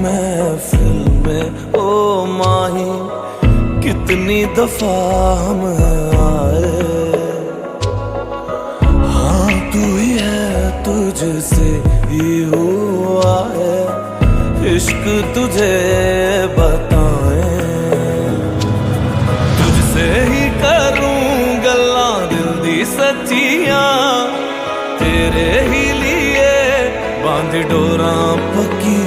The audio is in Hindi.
महफिल में ओ माही कितनी दफा हम आए। हाँ तू ही है, तुझसे ही हुआ है, इश्क तुझे बताए। तुझसे ही करूं गल्लां दिल दी सच्चियां, तेरे ही लिए बांध डोरां पक्की